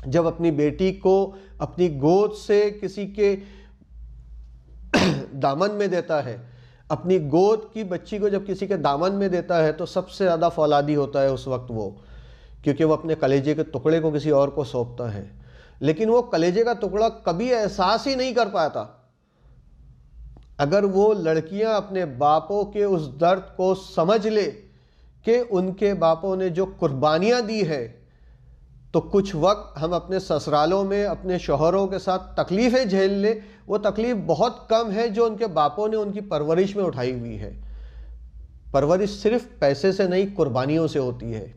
जब अपनी बेटी को अपनी गोद से किसी के दामन में देता है, अपनी गोद की बच्ची को जब किसी के दामन में देता है तो सबसे ज़्यादा फौलादी होता है उस वक्त वो, क्योंकि वो अपने कलेजे के टुकड़े को किसी और को सौंपता है। लेकिन वो कलेजे का टुकड़ा कभी एहसास ही नहीं कर पाता। अगर वो लड़कियां अपने बापों के उस दर्द को समझ ले कि उनके बापों ने जो कुर्बानियां दी है, तो कुछ वक्त हम अपने ससुरालों में अपने शौहरों के साथ तकलीफ़ें झेल ले, वो तकलीफ़ बहुत कम है जो उनके बापों ने उनकी परवरिश में उठाई हुई है। परवरिश सिर्फ पैसे से नहीं, कुर्बानियों से होती है।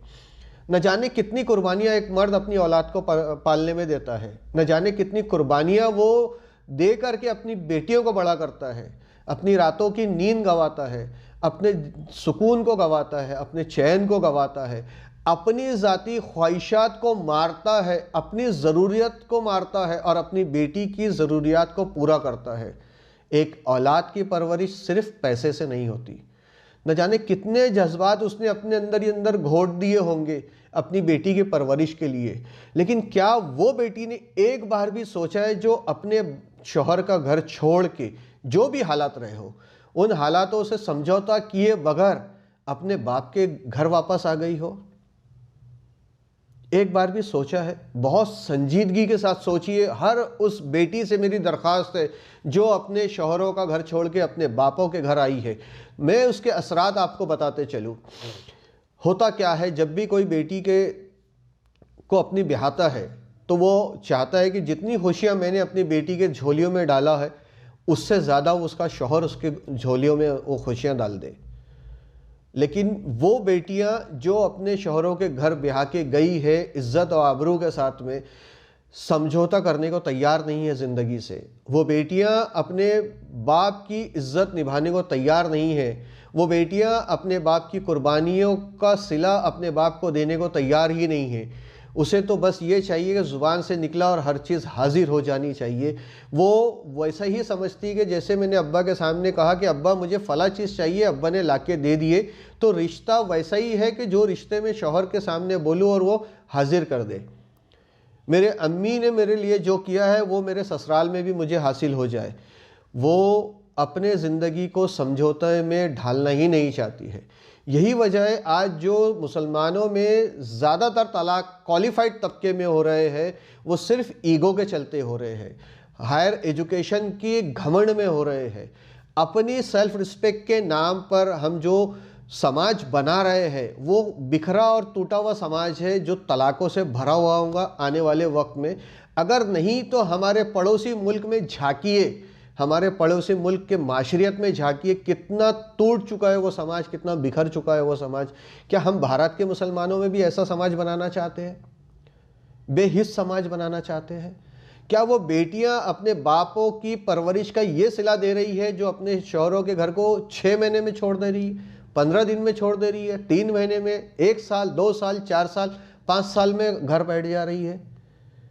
न जाने कितनी कुर्बानियाँ एक मर्द अपनी औलाद को पालने में देता है, न जाने कितनी कुर्बानियाँ वो दे करके अपनी बेटियों को बड़ा करता है, अपनी रातों की नींद गंवाता है, अपने सुकून को गंवाता है, अपने चैन को गंवाता है, अपनी ज़ाती ख्वाहिशात को मारता है, अपनी ज़रूरियत को मारता है और अपनी बेटी की ज़रूरियात को पूरा करता है। एक औलाद की परवरिश सिर्फ पैसे से नहीं होती। न जाने कितने जज्बात उसने अपने अंदर ही अंदर घोट दिए होंगे अपनी बेटी की परवरिश के लिए, लेकिन क्या वो बेटी ने एक बार भी सोचा है जो अपने शौहर का घर छोड़ के, जो भी हालात रहे हो, उन हालातों से समझौता किए बगैर अपने बाप के घर वापस आ गई हो? एक बार भी सोचा है? बहुत संजीदगी के साथ सोचिए। हर उस बेटी से मेरी दरख्वास्त है जो अपने शौहरों का घर छोड़ के अपने बापों के घर आई है। मैं उसके असरात आपको बताते चलूँ। होता क्या है, जब भी कोई बेटी को अपनी ब्याहता है तो वो चाहता है कि जितनी खुशियाँ मैंने अपनी बेटी के झोलियों में डाला है, उससे ज़्यादा उसका शौहर उसके झोलियों में वो खुशियाँ डाल दे। लेकिन वो बेटियां जो अपने शौहरों के घर ब्याह के गई है इज्जत और आबरू के साथ में, समझौता करने को तैयार नहीं है ज़िंदगी से। वो बेटियां अपने बाप की इज्जत निभाने को तैयार नहीं है। वो बेटियां अपने बाप की कुर्बानियों का सिला अपने बाप को देने को तैयार ही नहीं है। उसे तो बस ये चाहिए कि ज़ुबान से निकला और हर चीज़ हाजिर हो जानी चाहिए। वो वैसा ही समझती है कि जैसे मैंने अब्बा के सामने कहा कि अब्बा मुझे फ़ला चीज़ चाहिए, अब्बा ने लाके दे दिए, तो रिश्ता वैसा ही है कि जो रिश्ते में शौहर के सामने बोलूँ और वो हाजिर कर दे। मेरे अम्मी ने मेरे लिए जो किया है वो मेरे ससुराल में भी मुझे हासिल हो जाए। वो अपने ज़िंदगी को समझौते में ढालना ही नहीं चाहती है। यही वजह है आज जो मुसलमानों में ज़्यादातर तलाक क्वालिफाइड तबके में हो रहे हैं, वो सिर्फ ईगो के चलते हो रहे हैं, हायर एजुकेशन की घमंड में हो रहे हैं। अपनी सेल्फ रिस्पेक्ट के नाम पर हम जो समाज बना रहे हैं वो बिखरा और टूटा हुआ समाज है जो तलाकों से भरा हुआ होगा आने वाले वक्त में। अगर नहीं तो हमारे पड़ोसी मुल्क में झांकिए, हमारे पड़ोसी मुल्क के माशरियत में झांकिए, कितना टूट चुका है वो समाज, कितना बिखर चुका है वो समाज। क्या हम भारत के मुसलमानों में भी ऐसा समाज बनाना चाहते हैं? बेहिस समाज बनाना चाहते हैं? क्या वो बेटियां अपने बापों की परवरिश का ये सिला दे रही है जो अपने शौहरों के घर को 6 महीने में छोड़ दे रही है, 15 दिन में छोड़ दे रही है, 3 महीने में, 1 साल, 2 साल, 4 साल, 5 साल में घर बैठ जा रही है?